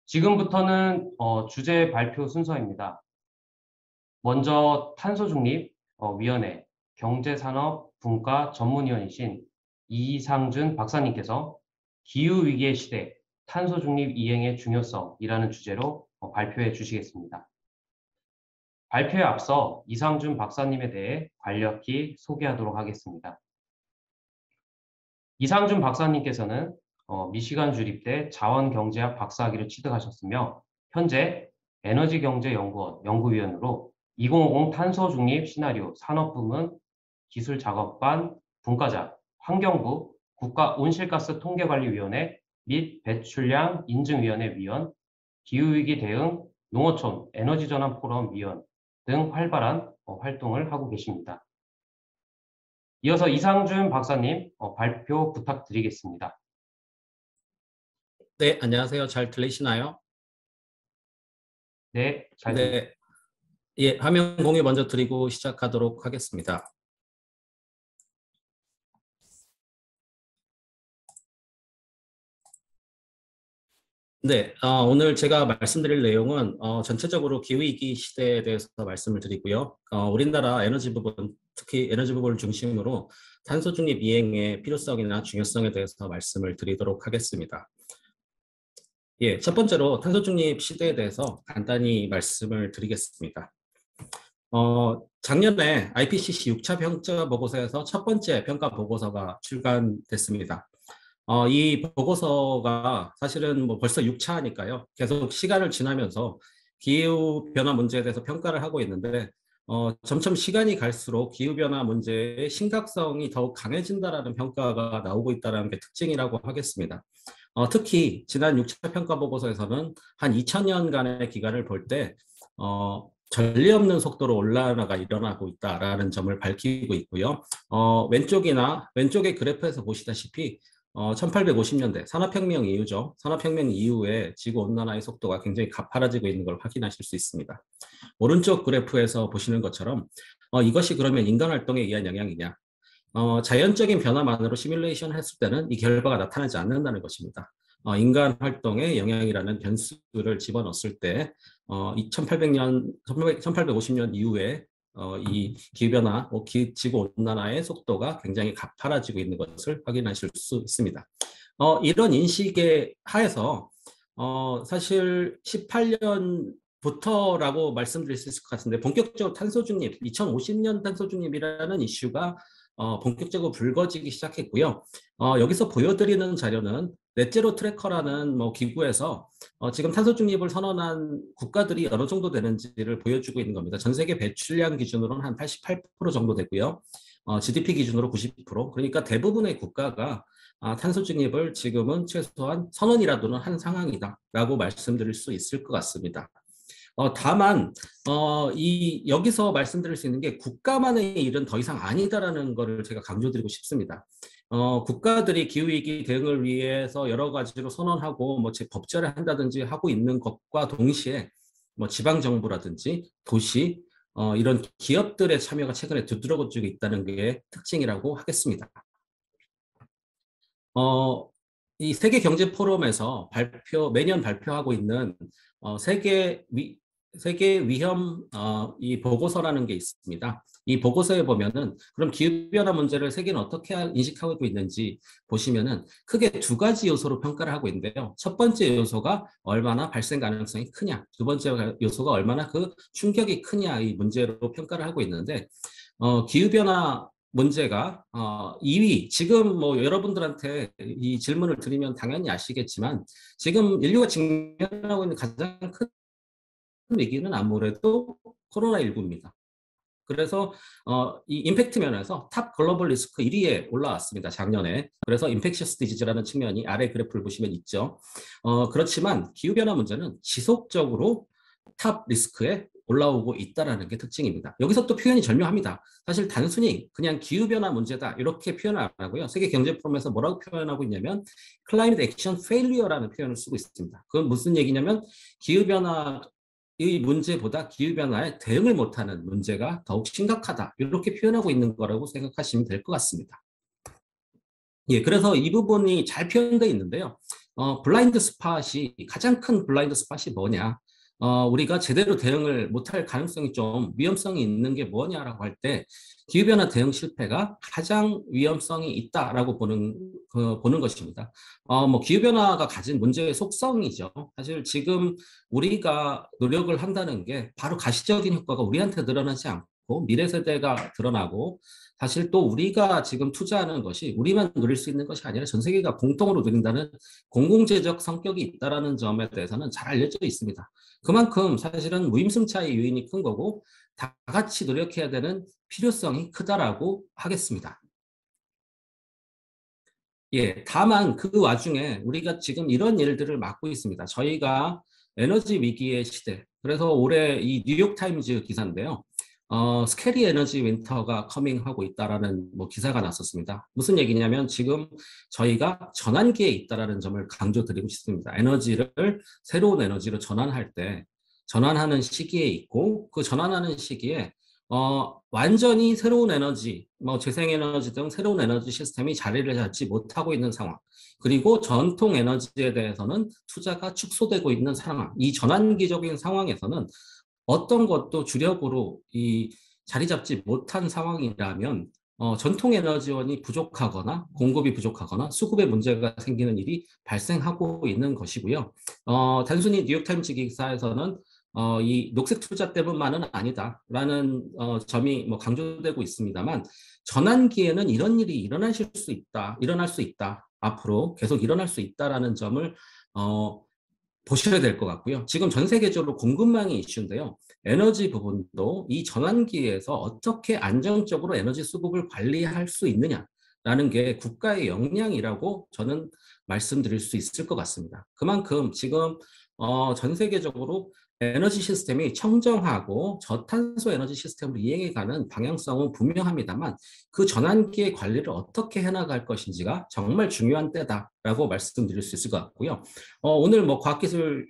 지금부터는 주제 발표 순서입니다. 먼저 탄소중립위원회 경제산업분과 전문위원이신 이상준 박사님께서 기후위기의 시대 탄소중립 이행의 중요성이라는 주제로 발표해 주시겠습니다. 발표에 앞서 이상준 박사님에 대해 간략히 소개하도록 하겠습니다. 이상준 박사님께서는 미시간 주립대 자원경제학 박사학위를 취득하셨으며 현재 에너지경제연구원 연구위원으로 2050 탄소중립 시나리오 산업부문 기술작업반 분과장, 환경부 국가온실가스 통계관리위원회 및 배출량 인증위원회 위원, 기후위기 대응 농어촌 에너지전환 포럼 위원 등 활발한 활동을 하고 계십니다. 이어서 이상준 박사님 발표 부탁드리겠습니다. 네, 안녕하세요. 잘 들리시나요? 네, 잘 들립니다. 네, 예, 화면 공유 먼저 드리고 시작하도록 하겠습니다. 네, 오늘 제가 말씀드릴 내용은 전체적으로 기후위기 시대에 대해서 말씀을 드리고요. 우리나라 에너지 부분, 특히 에너지 부분을 중심으로 탄소 중립 이행의 필요성이나 중요성에 대해서 말씀을 드리도록 하겠습니다. 예, 첫 번째로 탄소 중립 시대에 대해서 간단히 말씀을 드리겠습니다. 작년에 IPCC 6차 평가 보고서에서 첫 번째 평가 보고서가 출간됐습니다. 이 보고서가 사실은 뭐 벌써 6차니까요. 계속 시간을 지나면서 기후변화 문제에 대해서 평가를 하고 있는데, 점점 시간이 갈수록 기후변화 문제의 심각성이 더욱 강해진다라는 평가가 나오고 있다는 게 특징이라고 하겠습니다. 특히 지난 6차 평가 보고서에서는 한 2000년간의 기간을 볼 때, 전례 없는 속도로 올라가가 일어나고 있다라는 점을 밝히고 있고요. 왼쪽의 그래프에서 보시다시피 1850년대 산업혁명 이후죠. 산업혁명 이후에 지구온난화의 속도가 굉장히 가파라지고 있는 걸 확인하실 수 있습니다. 오른쪽 그래프에서 보시는 것처럼 이것이 그러면 인간활동에 의한 영향이냐? 자연적인 변화만으로 시뮬레이션을 했을 때는 이 결과가 나타나지 않는다는 것입니다. 인간 활동의 영향이라는 변수를 집어넣었을 때 1850년 이후에 이 기후변화, 지구온난화의 속도가 굉장히 가파라지고 있는 것을 확인하실 수 있습니다. 이런 인식의 하에서 사실 18년부터라고 말씀드릴 수 있을 것 같은데 본격적으로 탄소중립, 2050년 탄소중립이라는 이슈가 본격적으로 불거지기 시작했고요. 여기서 보여드리는 자료는 넷제로 트래커라는 기구에서 지금 탄소 중립을 선언한 국가들이 어느 정도 되는지를 보여주고 있는 겁니다. 전 세계 배출량 기준으로는 한 88% 정도 되고요. GDP 기준으로 90%. 그러니까 대부분의 국가가 탄소 중립을 지금은 최소한 선언이라도는 한 상황이다라고 말씀드릴 수 있을 것 같습니다. 다만 여기서 말씀드릴 수 있는 게 국가만의 일은 더 이상 아니다라는 것을 제가 강조드리고 싶습니다. 국가들이 기후위기 대응을 위해서 여러 가지로 선언하고 법제를 한다든지 하고 있는 것과 동시에 지방정부라든지 도시 이런 기업들의 참여가 최근에 두드러지고 있다는 게 특징이라고 하겠습니다. 이 세계 경제 포럼에서 매년 발표하고 있는 세계 위험 이 보고서라는 게 있습니다. 이 보고서에 보면은 그럼 기후변화 문제를 세계는 어떻게 인식하고 있는지 보시면은 크게 두 가지 요소로 평가를 하고 있는데요. 첫 번째 요소가 얼마나 발생 가능성이 크냐, 두 번째 요소가 얼마나 그 충격이 크냐 이 문제로 평가를 하고 있는데 기후변화 문제가 2위, 지금 여러분들한테 이 질문을 드리면 당연히 아시겠지만 지금 인류가 직면하고 있는 가장 큰 위기는 아무래도 코로나19입니다. 그래서 이 임팩트 면에서 탑 글로벌 리스크 1위에 올라왔습니다. 작년에. 그래서 인펙셔스 디지즈라는 측면이 아래 그래프를 보시면 있죠. 그렇지만 기후변화 문제는 지속적으로 탑 리스크에 올라오고 있다는 게 특징입니다. 여기서 또 표현이 절묘합니다. 사실 단순히 그냥 기후변화 문제다 이렇게 표현을 안 하고요. 세계경제포럼에서 뭐라고 표현하고 있냐면 Climate Action Failure라는 표현을 쓰고 있습니다. 그건 무슨 얘기냐면 기후변화 이 문제보다 기후변화에 대응을 못하는 문제가 더욱 심각하다 이렇게 표현하고 있는 거라고 생각하시면 될 것 같습니다. 예, 그래서 이 부분이 잘 표현되어 있는데요. 블라인드 스팟이 가장 큰 블라인드 스팟이 뭐냐? 우리가 제대로 대응을 못할 가능성이 좀 위험성이 있는 게 뭐냐라고 할 때 기후변화 대응 실패가 가장 위험성이 있다라고 보는 것입니다. 뭐 기후변화가 가진 문제의 속성이죠. 사실 지금 우리가 노력을 한다는 게 바로 가시적인 효과가 우리한테 늘어나지 않고 미래 세대가 드러나고 사실 또 우리가 지금 투자하는 것이 우리만 누릴 수 있는 것이 아니라 전 세계가 공통으로 누린다는 공공재적 성격이 있다는 점에 대해서는 잘 알려져 있습니다. 그만큼 사실은 무임승차의 요인이 큰 거고 다 같이 노력해야 되는 필요성이 크다라고 하겠습니다. 예, 다만 그 와중에 우리가 지금 이런 일들을 맡고 있습니다. 저희가 에너지 위기의 시대. 그래서 올해 이 뉴욕타임즈 기사인데요. 스캐리 에너지 윈터가 커밍하고 있다라는 뭐 기사가 났었습니다. 무슨 얘기냐면 지금 저희가 전환기에 있다라는 점을 강조드리고 싶습니다. 에너지를 새로운 에너지로 전환할 때 전환하는 시기에 있고 그 전환하는 시기에 완전히 새로운 에너지, 뭐 재생에너지 등 새로운 에너지 시스템이 자리를 잡지 못하고 있는 상황. 그리고 전통 에너지에 대해서는 투자가 축소되고 있는 상황. 이 전환기적인 상황에서는 어떤 것도 주력으로 이 자리 잡지 못한 상황이라면 전통 에너지원이 부족하거나 공급이 부족하거나 수급에 문제가 생기는 일이 발생하고 있는 것이고요. 단순히 뉴욕타임즈 기사에서는 이 녹색 투자 때문만은 아니다라는 점이 뭐 강조되고 있습니다만 전환기에는 이런 일이 일어날 수 있다, 앞으로 계속 일어날 수 있다라는 점을 보셔야 될 것 같고요. 지금 전 세계적으로 공급망이 이슈인데요. 에너지 부분도 이 전환기에서 어떻게 안정적으로 에너지 수급을 관리할 수 있느냐라는 게 국가의 역량이라고 저는 말씀드릴 수 있을 것 같습니다. 그만큼 지금 전 세계적으로 에너지 시스템이 청정하고 저탄소 에너지 시스템으로 이행해가는 방향성은 분명합니다만 그 전환기의 관리를 어떻게 해나갈 것인지가 정말 중요한 때다라고 말씀드릴 수 있을 것 같고요. 오늘 뭐 과학기술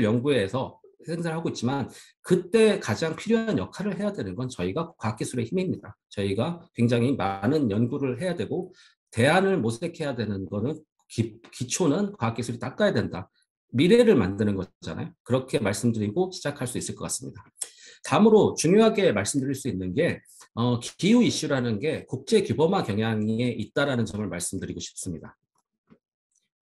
연구회에서 행사를 하고 있지만 그때 가장 필요한 역할을 해야 되는 건 저희가 과학기술의 힘입니다. 저희가 굉장히 많은 연구를 해야 되고 대안을 모색해야 되는 거는 기초는 과학기술이 닦아야 된다. 미래를 만드는 거잖아요. 그렇게 말씀드리고 시작할 수 있을 것 같습니다. 다음으로 중요하게 말씀드릴 수 있는 게 기후 이슈라는 게 국제 규범화 경향에 있다라는 점을 말씀드리고 싶습니다.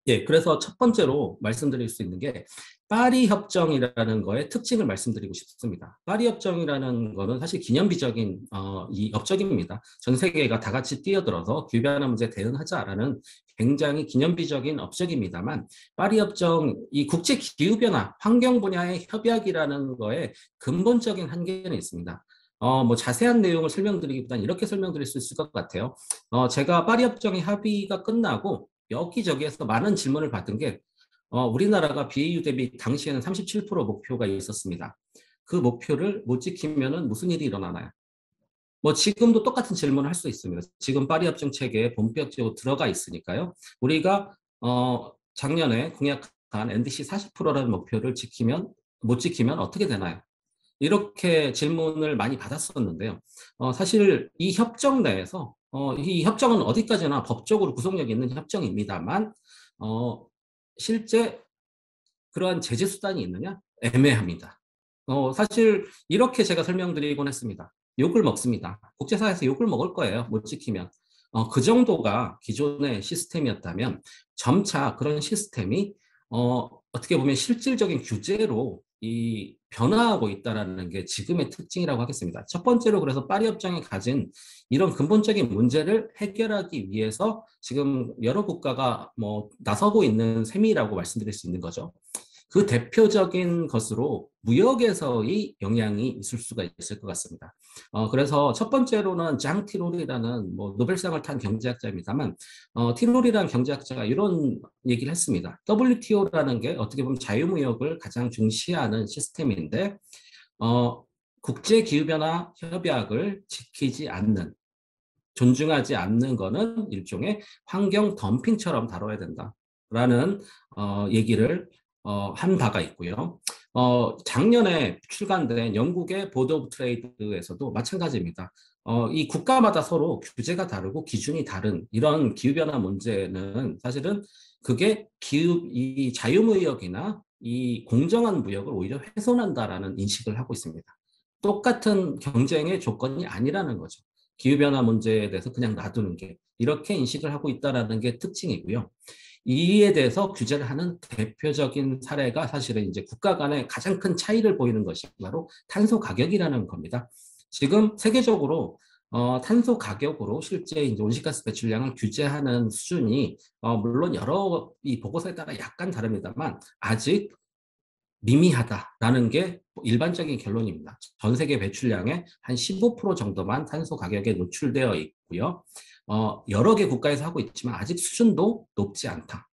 예, 그래서 첫 번째로 말씀드릴 수 있는 게 파리 협정이라는 거의 특징을 말씀드리고 싶습니다. 파리 협정이라는 거는 사실 기념비적인 이 업적입니다. 전 세계가 다 같이 뛰어들어서 기후변화 문제 대응하자라는 굉장히 기념비적인 업적입니다만 파리 협정 이 국제 기후변화 환경 분야의 협약이라는 거에 근본적인 한계는 있습니다. 뭐 자세한 내용을 설명드리기보다는 이렇게 설명드릴 수 있을 것 같아요. 제가 파리 협정의 합의가 끝나고 여기저기에서 많은 질문을 받은 게 우리나라가 BAU 대비 당시에는 37% 목표가 있었습니다. 그 목표를 못 지키면 무슨 일이 일어나나요? 뭐 지금도 똑같은 질문을 할 수 있습니다. 지금 파리 협정 체계에 본격적으로 들어가 있으니까요. 우리가 작년에 공약한 NDC 40%라는 목표를 못 지키면 어떻게 되나요? 이렇게 질문을 많이 받았었는데요. 사실 이 협정 내에서 이 협정은 어디까지나 법적으로 구속력이 있는 협정입니다만 실제 그러한 제재 수단이 있느냐? 애매합니다. 사실 이렇게 제가 설명드리곤 했습니다. 욕을 먹습니다. 국제사회에서 욕을 먹을 거예요. 못 지키면. 그 정도가 기존의 시스템이었다면 점차 그런 시스템이 어떻게 보면 실질적인 규제로 이 변화하고 있다는 게 지금의 특징이라고 하겠습니다. 첫 번째로 그래서 파리 협정이 가진 이런 근본적인 문제를 해결하기 위해서 지금 여러 국가가 뭐 나서고 있는 셈이라고 말씀드릴 수 있는 거죠. 그 대표적인 것으로 무역에서의 영향이 있을 수가 있을 것 같습니다. 그래서 첫 번째로는 장 티롤이라는 뭐 노벨상을 탄 경제학자입니다만 티롤이라는 경제학자가 이런 얘기를 했습니다. WTO라는 게 어떻게 보면 자유무역을 가장 중시하는 시스템인데 국제기후변화 협약을 지키지 않는 존중하지 않는 거는 일종의 환경 덤핑처럼 다뤄야 된다라는 얘기를 한 바가 있고요. 작년에 출간된 영국의 보드 오브 트레이드에서도 마찬가지입니다. 이 국가마다 서로 규제가 다르고 기준이 다른 이런 기후변화 문제는 사실은 그게 이 자유무역이나 이 공정한 무역을 오히려 훼손한다라는 인식을 하고 있습니다. 똑같은 경쟁의 조건이 아니라는 거죠. 기후변화 문제에 대해서 그냥 놔두는 게 이렇게 인식을 하고 있다는 게 특징이고요. 이에 대해서 규제를 하는 대표적인 사례가 사실은 이제 국가 간의 가장 큰 차이를 보이는 것이 바로 탄소 가격이라는 겁니다. 지금 세계적으로 탄소 가격으로 실제 이제 온실가스 배출량을 규제하는 수준이 물론 여러 이 보고서에 따라 약간 다릅니다만 아직 미미하다라는 게 일반적인 결론입니다. 전 세계 배출량의 한 15% 정도만 탄소 가격에 노출되어 있고요. 여러 개 국가에서 하고 있지만 아직 수준도 높지 않다.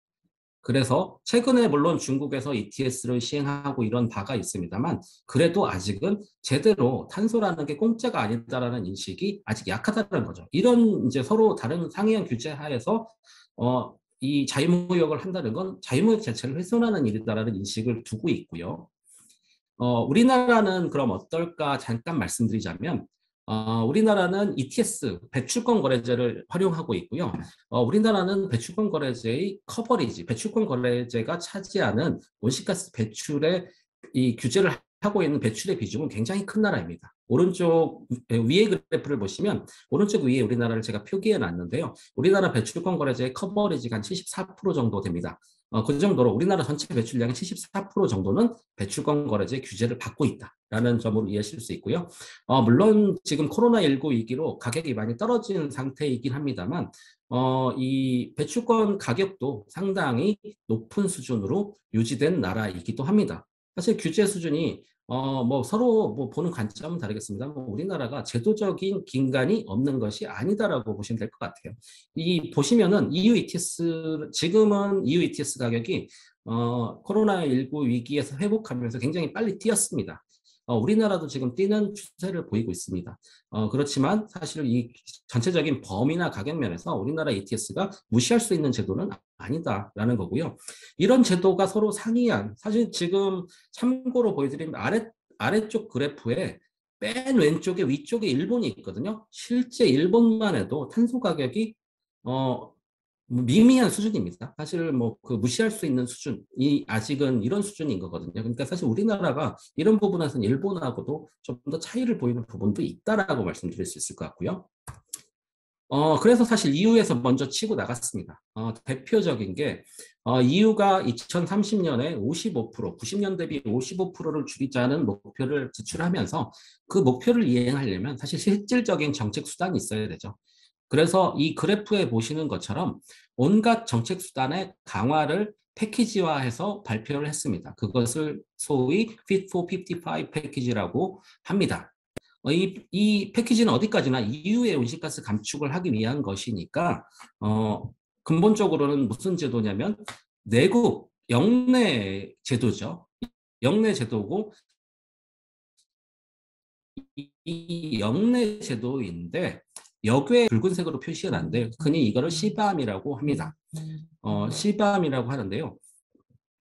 그래서 최근에 물론 중국에서 ETS를 시행하고 이런 바가 있습니다만 그래도 아직은 제대로 탄소라는 게 공짜가 아니다라는 인식이 아직 약하다는 거죠. 이런 이제 서로 다른 상이한 규제 하에서 이 자유무역을 한다는 건 자유무역 자체를 훼손하는 일이다라는 인식을 두고 있고요. 우리나라는 그럼 어떨까 잠깐 말씀드리자면 우리나라는 ETS 배출권 거래제를 활용하고 있고요. 우리나라는 배출권 거래제의 커버리지, 배출권 거래제가 차지하는 온실가스 배출의 이 규제를 하고 있는 배출의 비중은 굉장히 큰 나라입니다. 오른쪽 위에 그래프를 보시면 오른쪽 위에 우리나라를 제가 표기해 놨는데요. 우리나라 배출권 거래제의 커버리지가 한 74% 정도 됩니다. 그 정도로 우리나라 전체 배출량의 74% 정도는 배출권 거래제 규제를 받고 있다라는 점으로 이해하실 수 있고요. 물론 지금 코로나19 위기로 가격이 많이 떨어진 상태이긴 합니다만 이 배출권 가격도 상당히 높은 수준으로 유지된 나라이기도 합니다. 사실 규제 수준이 뭐 서로 뭐 보는 관점은 다르겠습니다. 뭐 우리나라가 제도적인 긴간이 없는 것이 아니다라고 보시면 될 것 같아요. 이 보시면은 EU ETS 지금은 EU ETS 가격이 코로나19 위기에서 회복하면서 굉장히 빨리 뛰었습니다. 우리나라도 지금 뛰는 추세를 보이고 있습니다. 그렇지만 사실 이 전체적인 범위나 가격 면에서 우리나라 ETS가 무시할 수 있는 제도는 아니다라는 거고요. 이런 제도가 서로 상이한 사실 지금 참고로 보여드리면 아래쪽 그래프에 맨 왼쪽에 위쪽에 일본이 있거든요. 실제 일본만 해도 탄소 가격이 미미한 수준입니다. 사실 뭐 그 무시할 수 있는 수준이 아직은 이런 수준인 거거든요. 그러니까 사실 우리나라가 이런 부분에서는 일본하고도 좀 더 차이를 보이는 부분도 있다라고 말씀드릴 수 있을 것 같고요. 그래서 사실 EU에서 먼저 치고 나갔습니다. 대표적인 게 EU가 2030년에 55%, 90년 대비 55%를 줄이자는 목표를 제출하면서 그 목표를 이행하려면 사실 실질적인 정책 수단이 있어야 되죠. 그래서 이 그래프에 보시는 것처럼 온갖 정책 수단의 강화를 패키지화해서 발표를 했습니다. 그것을 소위 Fit for 55 패키지라고 합니다. 이 패키지는 어디까지나 EU의 온실가스 감축을 하기 위한 것이니까 근본적으로는 무슨 제도냐면 내국 영내 제도죠. 영내 제도고 이 영내 제도인데 여기에 붉은색으로 표시해 놨는데 흔히 이거를 CBAM이라고 합니다. CBAM이라고 하는데요.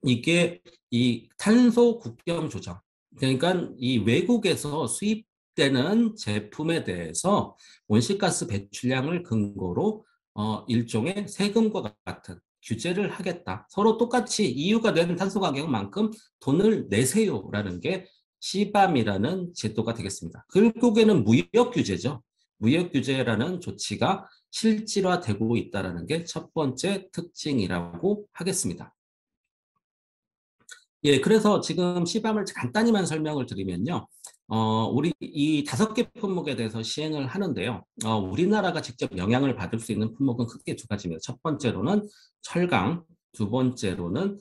이게 이 탄소 국경 조정, 그러니까 이 외국에서 수입되는 제품에 대해서 온실가스 배출량을 근거로 일종의 세금과 같은 규제를 하겠다. 서로 똑같이 EU가 낸 탄소 가격만큼 돈을 내세요라는 게 CBAM이라는 제도가 되겠습니다. 결국에는 무역 규제죠. 무역 규제라는 조치가 실질화되고 있다는 게 첫 번째 특징이라고 하겠습니다. 예, 그래서 지금 CBAM을 간단히만 설명을 드리면요. 우리 이 5개 품목에 대해서 시행을 하는데요. 우리나라가 직접 영향을 받을 수 있는 품목은 크게 두 가지입니다. 첫 번째로는 철강, 두 번째로는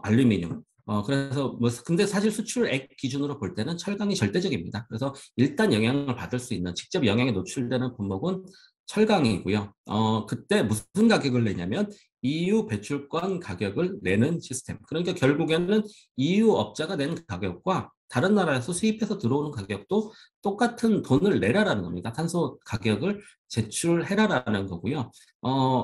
알루미늄. 그래서 근데 사실 수출액 기준으로 볼 때는 철강이 절대적입니다. 그래서 일단 영향을 받을 수 있는 직접 영향에 노출되는 품목은 철강이고요. 그때 무슨 가격을 내냐면 EU 배출권 가격을 내는 시스템. 그러니까 결국에는 EU 업자가 내는 가격과 다른 나라에서 수입해서 들어오는 가격도 똑같은 돈을 내라라는 겁니다. 탄소 가격을 제출해라라는 거고요.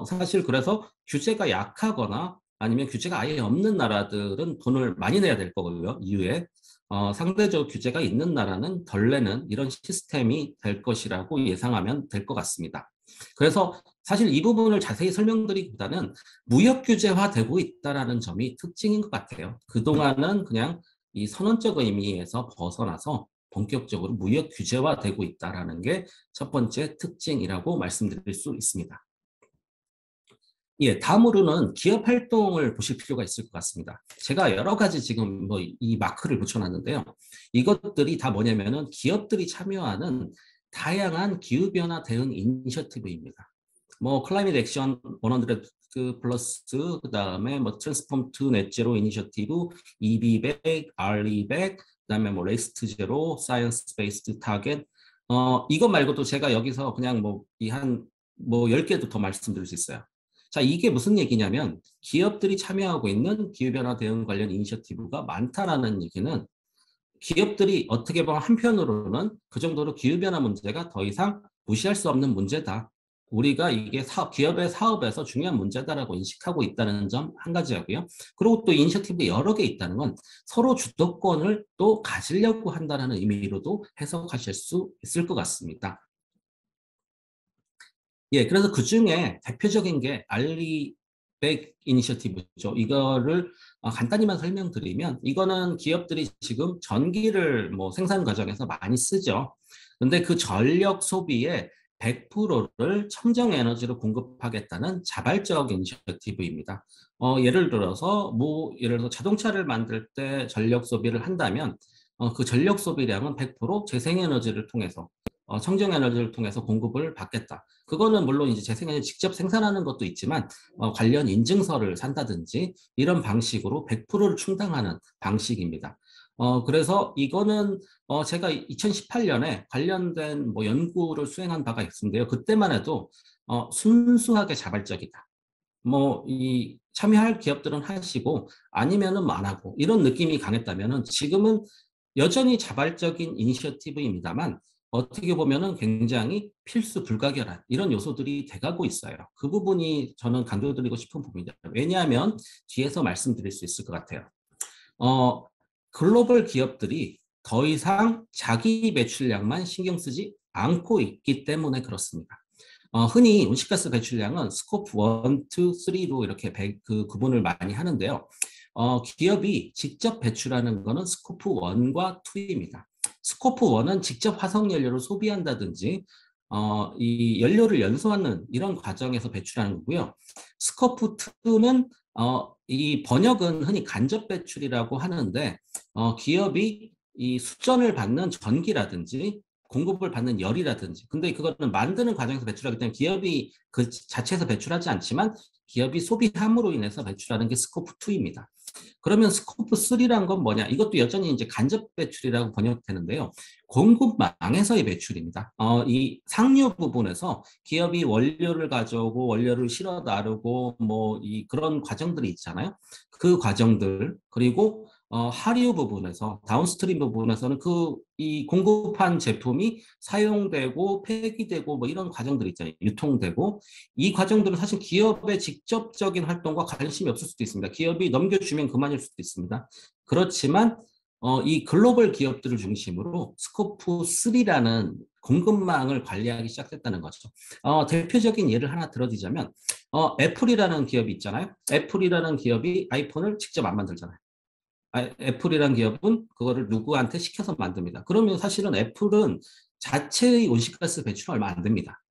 사실 그래서 규제가 약하거나 아니면 규제가 아예 없는 나라들은 돈을 많이 내야 될 거고요. EU에. 상대적 규제가 있는 나라는 덜 내는 이런 시스템이 될 것이라고 예상하면 될 것 같습니다. 그래서 사실 이 부분을 자세히 설명드리기보다는 무역 규제화되고 있다는 점이 특징인 것 같아요. 그동안은 그냥 이 선언적 의미에서 벗어나서 본격적으로 무역 규제화되고 있다는 게 첫 번째 특징이라고 말씀드릴 수 있습니다. 예, 다음으로는 기업 활동을 보실 필요가 있을 것 같습니다. 제가 여러 가지 지금 뭐 이 마크를 붙여놨는데요. 이것들이 다 뭐냐면은 기업들이 참여하는 다양한 기후변화 대응 이니셔티브입니다. 뭐 클라이밋 액션 100 플러스, 그다음에 뭐 트랜스폼 투 넷제로 이니셔티브, EB100, RE100, 그다음에 뭐 레이스 투 제로, 사이언스 베이스드 타겟. 이것 말고도 제가 여기서 그냥 뭐 이 한 뭐 10개도 더 말씀드릴 수 있어요. 자, 이게 무슨 얘기냐면 기업들이 참여하고 있는 기후변화 대응 관련 이니셔티브가 많다라는 얘기는 기업들이 어떻게 보면 한편으로는 그 정도로 기후변화 문제가 더 이상 무시할 수 없는 문제다. 우리가 이게 기업의 사업에서 중요한 문제다라고 인식하고 있다는 점 한 가지 하고요. 그리고 또 이니셔티브 여러 개 있다는 건 서로 주도권을 또 가지려고 한다는 의미로도 해석하실 수 있을 것 같습니다. 예, 그래서 그 중에 대표적인 게 알리백 이니셔티브죠. 이거를 간단히만 설명드리면 이거는 기업들이 지금 전기를 뭐 생산 과정에서 많이 쓰죠. 근데 그 전력 소비의 100%를 청정 에너지로 공급하겠다는 자발적 이니셔티브입니다. 예를 들어서 자동차를 만들 때 전력 소비를 한다면 그 전력 소비량은 100% 재생에너지를 통해서 청정에너지를 통해서 공급을 받겠다. 그거는 물론 이제 재생에너지 직접 생산하는 것도 있지만 관련 인증서를 산다든지 이런 방식으로 100%를 충당하는 방식입니다. 그래서 이거는 제가 2018년에 관련된 뭐 연구를 수행한 바가 있는데요. 그때만 해도 순수하게 자발적이다. 뭐 이 참여할 기업들은 하시고 아니면은 안 하고 이런 느낌이 강했다면은 지금은 여전히 자발적인 이니셔티브입니다만 어떻게 보면은 굉장히 필수 불가결한 이런 요소들이 돼가고 있어요. 그 부분이 저는 강조드리고 싶은 부분입니다. 왜냐하면 뒤에서 말씀드릴 수 있을 것 같아요. 어, 글로벌 기업들이 더 이상 자기 매출량만 신경 쓰지 않고 있기 때문에 그렇습니다. 흔히 온실가스 배출량은 스코프 1, 2, 3로 이렇게 구분을 많이 하는데요. 기업이 직접 배출하는 것은 스코프 1과 2입니다. 스코프 1은 직접 화석연료를 소비한다든지 이 연료를 연소하는 이런 과정에서 배출하는 거고요. 스코프 2는 이 번역은 흔히 간접 배출이라고 하는데 기업이 이 수전을 받는 전기라든지 공급을 받는 열이라든지 근데 그거는 만드는 과정에서 배출하기 때문에 기업이 그 자체에서 배출하지 않지만 기업이 소비함으로 인해서 배출하는 게 스코프 2입니다. 그러면 스코프 3란 건 뭐냐? 이것도 여전히 이제 간접 배출이라고 번역되는데요. 공급망에서의 배출입니다. 이 상류 부분에서 기업이 원료를 가져오고 원료를 실어 나르고 뭐 이 그런 과정들이 있잖아요. 그 과정들 그리고 하류 부분에서 다운스트림 부분에서는 그 이 공급한 제품이 사용되고 폐기되고 뭐 이런 과정들이 있잖아요. 유통되고 이 과정들은 사실 기업의 직접적인 활동과 관심이 없을 수도 있습니다. 기업이 넘겨주면 그만일 수도 있습니다. 그렇지만 이 글로벌 기업들을 중심으로 스코프 3라는 공급망을 관리하기 시작했다는 거죠. 대표적인 예를 하나 들어드리자면 애플이라는 기업이 있잖아요. 애플이라는 기업이 아이폰을 직접 안 만들잖아요. 애플이라는 기업은 그거를 누구한테 시켜서 만듭니다. 그러면 사실은 애플은 자체의 온실가스 배출은 얼마 안 됩니다.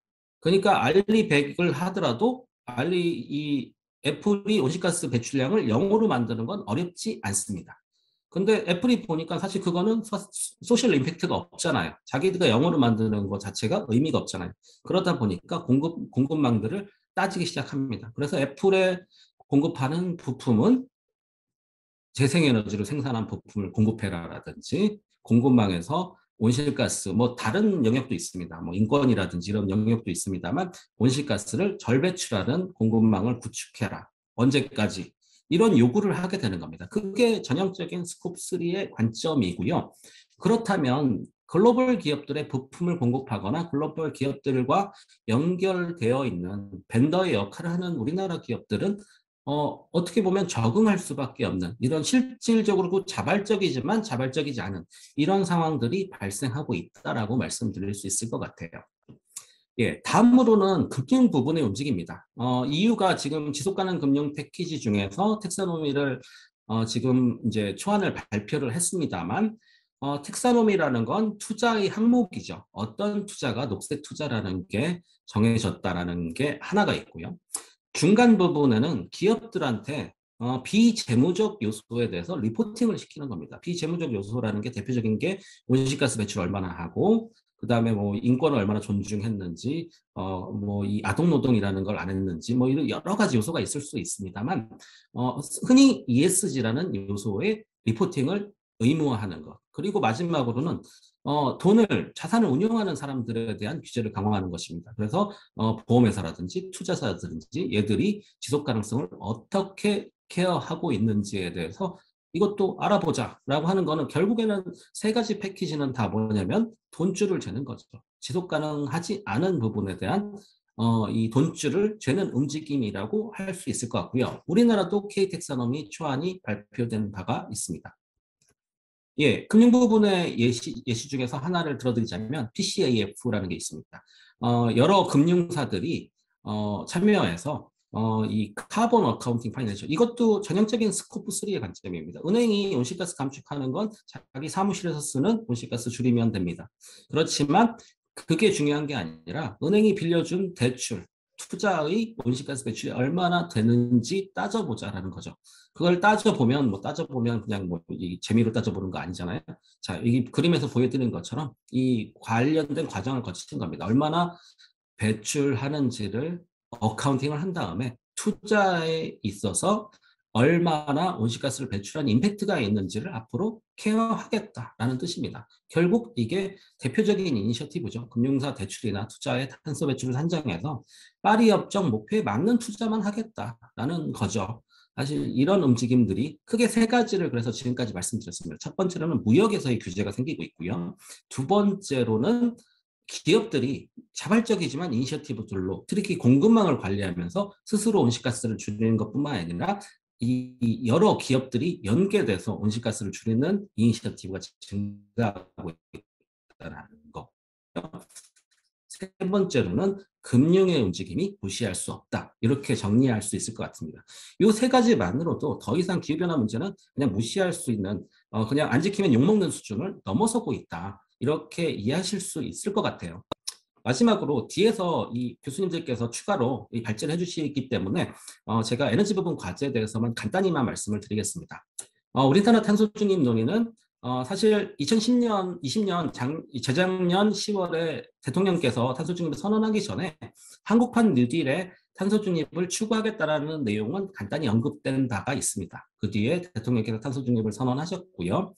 그러니까 알리 100을 하더라도 이 애플이 온실가스 배출량을 0으로 만드는 건 어렵지 않습니다. 근데 애플이 보니까 사실 그거는 소셜 임팩트가 없잖아요. 자기들가 0으로 만드는 것 자체가 의미가 없잖아요. 그러다 보니까 공급망들을 따지기 시작합니다. 그래서 애플에 공급하는 부품은 재생에너지로 생산한 부품을 공급해라라든지 공급망에서 온실가스 뭐 다른 영역도 있습니다. 뭐 인권이라든지 이런 영역도 있습니다만 온실가스를 절배출하는 공급망을 구축해라. 언제까지? 이런 요구를 하게 되는 겁니다. 그게 전형적인 스콥 3의 관점이고요. 그렇다면 글로벌 기업들의 부품을 공급하거나 글로벌 기업들과 연결되어 있는 벤더의 역할을 하는 우리나라 기업들은 어떻게 보면 적응할 수밖에 없는 이런 실질적으로 자발적이지만 자발적이지 않은 이런 상황들이 발생하고 있다라고 말씀드릴 수 있을 것 같아요. 예, 다음으로는 금융 부분의 움직임입니다. EU가 지금 지속가능 금융 패키지 중에서 텍사노미를 지금 이제 초안을 발표를 했습니다만, 텍사노미라는 건 투자의 항목이죠. 어떤 투자가 녹색 투자라는 게 정해졌다라는 게 하나가 있고요. 중간 부분에는 기업들한테 비재무적 요소에 대해서 리포팅을 시키는 겁니다. 비재무적 요소라는 게 대표적인 게 온실가스 배출 얼마나 하고, 그다음에 뭐 인권을 얼마나 존중했는지, 뭐 이 아동 노동이라는 걸 안 했는지, 뭐 이런 여러 가지 요소가 있을 수 있습니다만, 흔히 ESG라는 요소의 리포팅을 의무화하는 것. 그리고 마지막으로는 자산을 운용하는 사람들에 대한 규제를 강화하는 것입니다. 그래서 보험회사라든지 투자사들인지 얘들이 지속 가능성을 어떻게 케어하고 있는지에 대해서 이것도 알아보자라고 하는 거는 결국에는 세 가지 패키지는 다 뭐냐면 돈줄을 재는 거죠. 지속 가능하지 않은 부분에 대한 이 돈줄을 재는 움직임이라고 할 수 있을 것 같고요. 우리나라도 K텍사노미 초안이 발표된 바가 있습니다. 예, 금융 부분의 예시 중에서 하나를 들어드리자면 PCAF라는 게 있습니다. 여러 금융사들이 참여해서 이 카본 어카운팅 파이낸셜 이것도 전형적인 스코프 3의 관점입니다. 은행이 온실가스 감축하는 건 자기 사무실에서 쓰는 온실가스 줄이면 됩니다. 그렇지만 그게 중요한 게 아니라 은행이 빌려준 대출, 투자의 온실가스 배출이 얼마나 되는지 따져보자라는 거죠. 그걸 따져보면 그냥 뭐 이 재미로 따져보는 거 아니잖아요. 자, 이 그림에서 보여드리는 것처럼 이 관련된 과정을 거치는 겁니다. 얼마나 배출하는지를 어카운팅을 한 다음에 투자에 있어서 얼마나 온실가스를 배출한 임팩트가 있는지를 앞으로 케어하겠다라는 뜻입니다. 결국 이게 대표적인 이니셔티브죠. 금융사 대출이나 투자의 탄소 배출을 산정해서 파리 협정 목표에 맞는 투자만 하겠다라는 거죠. 사실 이런 움직임들이 크게 세 가지를 그래서 지금까지 말씀드렸습니다. 첫 번째로는 무역에서의 규제가 생기고 있고요. 두 번째로는 기업들이 자발적이지만 이니셔티브들로 특히 공급망을 관리하면서 스스로 온실가스를 줄이는 것뿐만 아니라 이 여러 기업들이 연계돼서 온실가스를 줄이는 이니셔티브가 증가하고 있다는 거. 세 번째로는 금융의 움직임이 무시할 수 없다. 이렇게 정리할 수 있을 것 같습니다. 이 세 가지만으로도 더 이상 기후변화 문제는 그냥 무시할 수 있는 그냥 안 지키면 욕먹는 수준을 넘어서고 있다. 이렇게 이해하실 수 있을 것 같아요. 마지막으로 뒤에서 이 교수님들께서 추가로 발전해 주시기 때문에 제가 에너지 부분 과제에 대해서만 간단히만 말씀을 드리겠습니다. 우리나라 탄소 중립 논의는 사실 2010년, 20년, 재작년 10월에 대통령께서 탄소 중립을 선언하기 전에 한국판 뉴딜에 탄소 중립을 추구하겠다라는 내용은 간단히 언급된 바가 있습니다. 그 뒤에 대통령께서 탄소 중립을 선언하셨고요.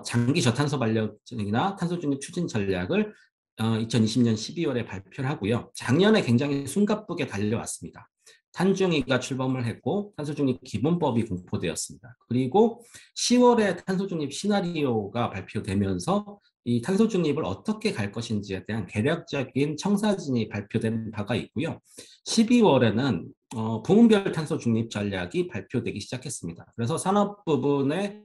장기 저탄소 발전이나 탄소 중립 추진 전략을 2020년 12월에 발표를 하고요. 작년에 굉장히 숨가쁘게 달려왔습니다. 탄중위가 출범을 했고 탄소중립 기본법이 공포되었습니다. 그리고 10월에 탄소중립 시나리오가 발표되면서 이 탄소중립을 어떻게 갈 것인지에 대한 개략적인 청사진이 발표된 바가 있고요. 12월에는 부문별 탄소중립 전략이 발표되기 시작했습니다. 그래서 산업 부분에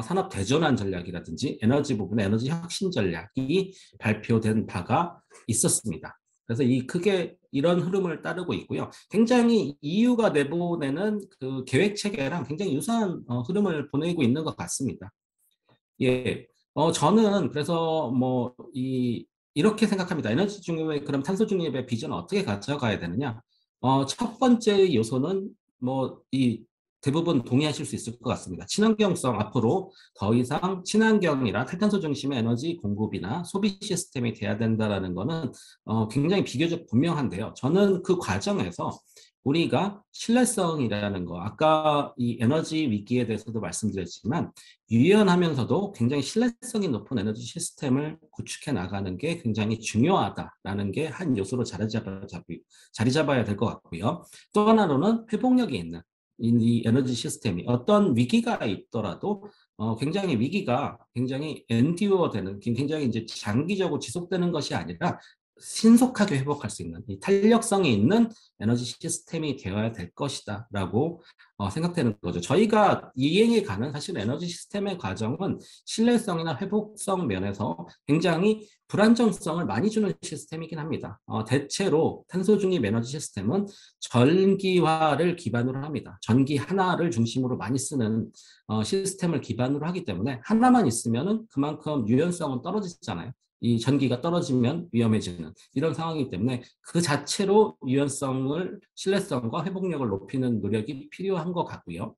산업 대전환 전략이라든지 에너지 부분의 에너지 혁신 전략이 발표된 바가 있었습니다. 그래서 크게 이런 흐름을 따르고 있고요. 굉장히 EU가 내보내는 그 계획 체계랑 굉장히 유사한 흐름을 보내고 있는 것 같습니다. 예, 저는 그래서 이렇게 생각합니다. 에너지 중립의 그럼 탄소 중립의 비전을 어떻게 가져가야 되느냐? 첫 번째 요소는 대부분 동의하실 수 있을 것 같습니다. 친환경성 앞으로 더 이상 친환경이나 탈탄소 중심의 에너지 공급이나 소비 시스템이 돼야 된다라는 거는 굉장히 비교적 분명한데요. 저는 그 과정에서 우리가 신뢰성이라는 거, 아까 이 에너지 위기에 대해서도 말씀드렸지만 유연하면서도 굉장히 신뢰성이 높은 에너지 시스템을 구축해 나가는 게 굉장히 중요하다라는 게 한 요소로 자리 잡아야 될 것 같고요. 또 하나로는 회복력이 있는 이 에너지 시스템이 어떤 위기가 있더라도 굉장히 위기가 굉장히 엔듀어 되는 굉장히 이제 장기적으로 지속되는 것이 아니라 신속하게 회복할 수 있는 이 탄력성이 있는 에너지 시스템이 되어야 될 것이다라고 생각되는 거죠. 저희가 이행해 가는 사실 에너지 시스템의 과정은 신뢰성이나 회복성 면에서 굉장히 불안정성을 많이 주는 시스템이긴 합니다. 대체로 탄소 중립 에너지 시스템은 전기화를 기반으로 합니다. 전기 하나를 중심으로 많이 쓰는 시스템을 기반으로 하기 때문에 하나만 있으면은 그만큼 유연성은 떨어지잖아요. 이 전기가 떨어지면 위험해지는 이런 상황이기 때문에 그 자체로 유연성을, 신뢰성과 회복력을 높이는 노력이 필요한 것 같고요.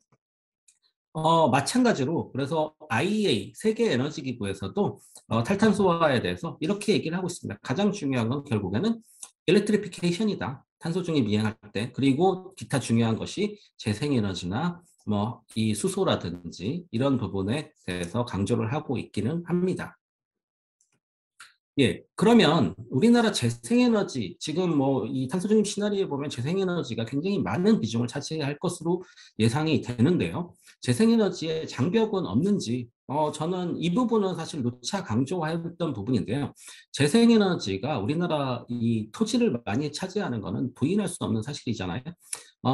마찬가지로 그래서 IEA 세계 에너지 기구에서도 탈탄소화에 대해서 이렇게 얘기를 하고 있습니다. 가장 중요한 건 결국에는 일렉트리피케이션이다. 탄소 중립 이행할 때. 그리고 기타 중요한 것이 재생에너지나 뭐 이 수소라든지 이런 부분에 대해서 강조를 하고 있기는 합니다. 예, 그러면 우리나라 재생에너지, 지금 뭐 이 탄소중립 시나리오에 보면 재생에너지가 굉장히 많은 비중을 차지할 것으로 예상이 되는데요. 재생에너지의 장벽은 없는지, 저는 이 부분은 사실 누차 강조했던 부분인데요. 재생에너지가 우리나라 이 토지를 많이 차지하는 것은 부인할 수 없는 사실이잖아요.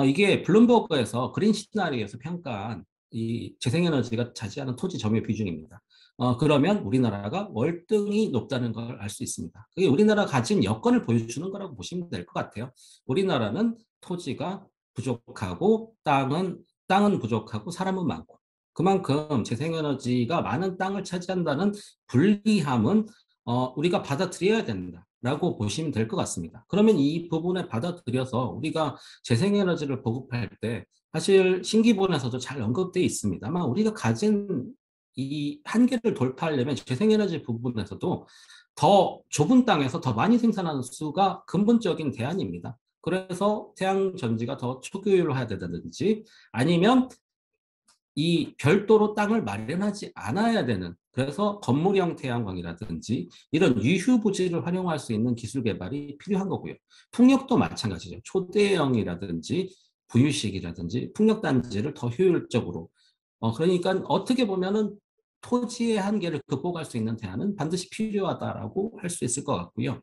이게 블룸버그에서 그린 시나리오에서 평가한 이 재생에너지가 차지하는 토지 점유 비중입니다. 그러면 우리나라가 월등히 높다는 걸 알 수 있습니다. 그게 우리나라 가진 여건을 보여주는 거라고 보시면 될 것 같아요. 우리나라는 토지가 부족하고 땅은 부족하고 사람은 많고 그만큼 재생에너지가 많은 땅을 차지한다는 불리함은 우리가 받아들여야 된다라고 보시면 될 것 같습니다. 그러면 이 부분에 받아들여서 우리가 재생에너지를 보급할 때 사실 신기본에서도 잘 언급되어 있습니다만 우리가 가진 이 한계를 돌파하려면 재생에너지 부분에서도 더 좁은 땅에서 더 많이 생산하는 수가 근본적인 대안입니다. 그래서 태양전지가 더 초기화해야 되다든지 아니면 이 별도로 땅을 마련하지 않아야 되는 그래서 건물형 태양광이라든지 이런 유휴부지를 활용할 수 있는 기술 개발이 필요한 거고요. 풍력도 마찬가지죠. 초대형이라든지 부유식이라든지 풍력단지를 더 효율적으로 그러니까 어떻게 보면은 토지의 한계를 극복할 수 있는 대안은 반드시 필요하다라고 할 수 있을 것 같고요.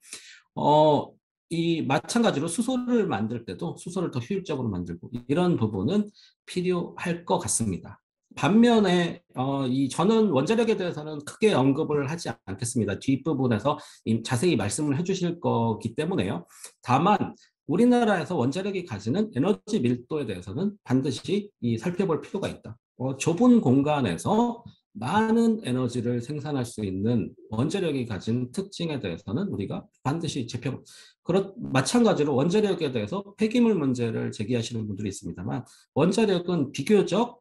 어, 이 마찬가지로 수소를 만들 때도 수소를 더 효율적으로 만들고 이런 부분은 필요할 것 같습니다. 반면에 이 저는 원자력에 대해서는 크게 언급을 하지 않겠습니다. 뒷부분에서 자세히 말씀을 해주실 거기 때문에요. 다만 우리나라에서 원자력이 가지는 에너지 밀도에 대해서는 반드시 살펴볼 필요가 있다. 좁은 공간에서 많은 에너지를 생산할 수 있는 원자력이 가진 특징에 대해서는 우리가 반드시 마찬가지로 원자력에 대해서 폐기물 문제를 제기하시는 분들이 있습니다만 원자력은 비교적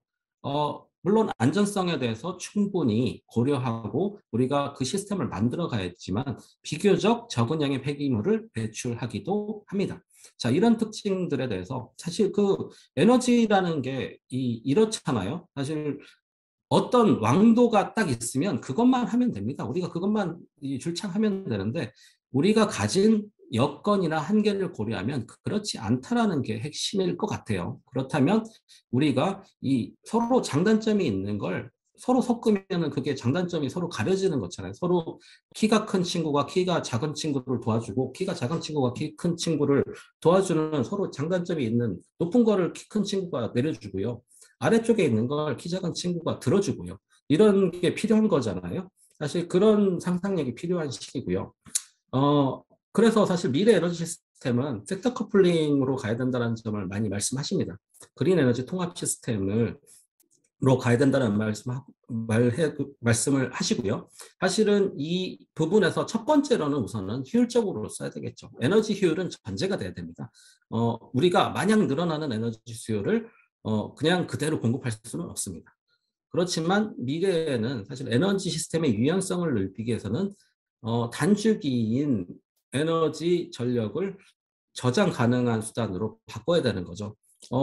물론 안전성에 대해서 충분히 고려하고 우리가 그 시스템을 만들어 가야지만 비교적 적은 양의 폐기물을 배출하기도 합니다. 자, 이런 특징들에 대해서 사실 그 에너지라는 게 이렇잖아요. 사실 어떤 왕도가 딱 있으면 그것만 하면 됩니다. 우리가 그것만 줄창하면 되는데 우리가 가진 여건이나 한계를 고려하면 그렇지 않다라는 게 핵심일 것 같아요. 그렇다면 우리가 이 서로 장단점이 있는 걸 서로 섞으면 그게 장단점이 서로 가려지는 거잖아요. 서로 키가 큰 친구가 키가 작은 친구를 도와주고 키가 작은 친구가 키 큰 친구를 도와주는 서로 장단점이 있는 높은 거를 키 큰 친구가 내려주고요. 아래쪽에 있는 걸 키 작은 친구가 들어주고요. 이런 게 필요한 거잖아요. 사실 그런 상상력이 필요한 시기고요. 그래서 사실 미래 에너지 시스템은 섹터 커플링으로 가야 된다는 점을 많이 말씀하십니다. 그린 에너지 통합 시스템으로 가야 된다는 말씀을 하시고요. 사실은 이 부분에서 첫 번째로는 우선은 효율적으로 써야 되겠죠. 에너지 효율은 전제가 돼야 됩니다. 우리가 마냥 늘어나는 에너지 수요를 그냥 그대로 공급할 수는 없습니다. 그렇지만 미래에는 사실 에너지 시스템의 유연성을 넓히기 위해서는 단축기인 에너지 전력을 저장 가능한 수단으로 바꿔야 되는 거죠.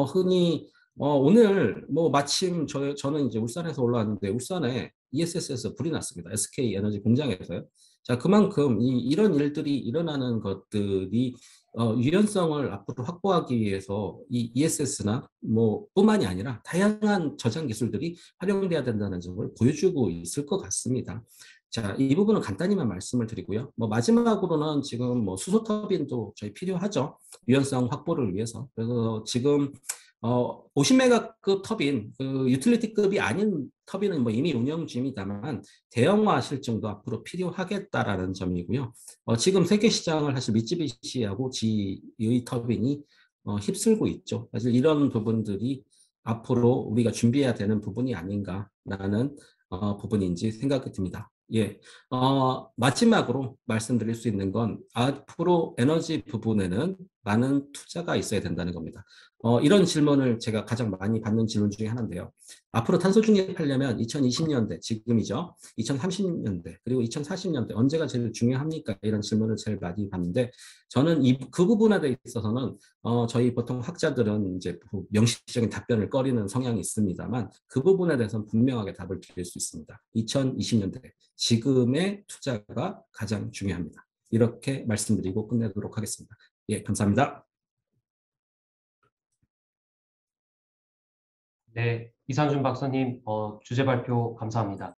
흔히 오늘 뭐 마침 저는 이제 울산에서 올라왔는데 울산에 ESS에서 불이 났습니다. SK 에너지 공장에서요. 자, 그만큼 이런 일들이 일어나는 것들이 유연성을 앞으로 확보하기 위해서 이 ESS나 뭐 뿐만이 아니라 다양한 저장 기술들이 활용돼야 된다는 점을 보여주고 있을 것 같습니다. 자, 이 부분은 간단히만 말씀을 드리고요. 뭐 마지막으로는 지금 뭐 수소 터빈도 저희 필요하죠. 유연성 확보를 위해서. 그래서 지금 50메가급 터빈, 그 유틸리티급이 아닌 터빈은 뭐 이미 운영 중입니다만 대형화 실증도 앞으로 필요하겠다라는 점이고요. 지금 세계 시장을 사실 미쯔비시하고 GE 터빈이 휩쓸고 있죠. 사실 이런 부분들이 앞으로 우리가 준비해야 되는 부분이 아닌가라는 부분인지 생각이 듭니다. 예, 마지막으로 말씀드릴 수 있는 건 앞으로 에너지 부분에는 많은 투자가 있어야 된다는 겁니다. 이런 질문을 제가 가장 많이 받는 질문 중에 하나인데요. 앞으로 탄소 중립하려면 2020년대, 지금이죠. 2030년대, 그리고 2040년대 언제가 제일 중요합니까? 이런 질문을 제일 많이 받는데 저는 그 부분에 있어서는 저희 보통 학자들은 이제 명시적인 답변을 꺼리는 성향이 있습니다만 그 부분에 대해서는 분명하게 답을 드릴 수 있습니다. 2020년대 지금의 투자가 가장 중요합니다. 이렇게 말씀드리고 끝내도록 하겠습니다. 예, 감사합니다. 네, 이상준 박사님, 주제 발표 감사합니다.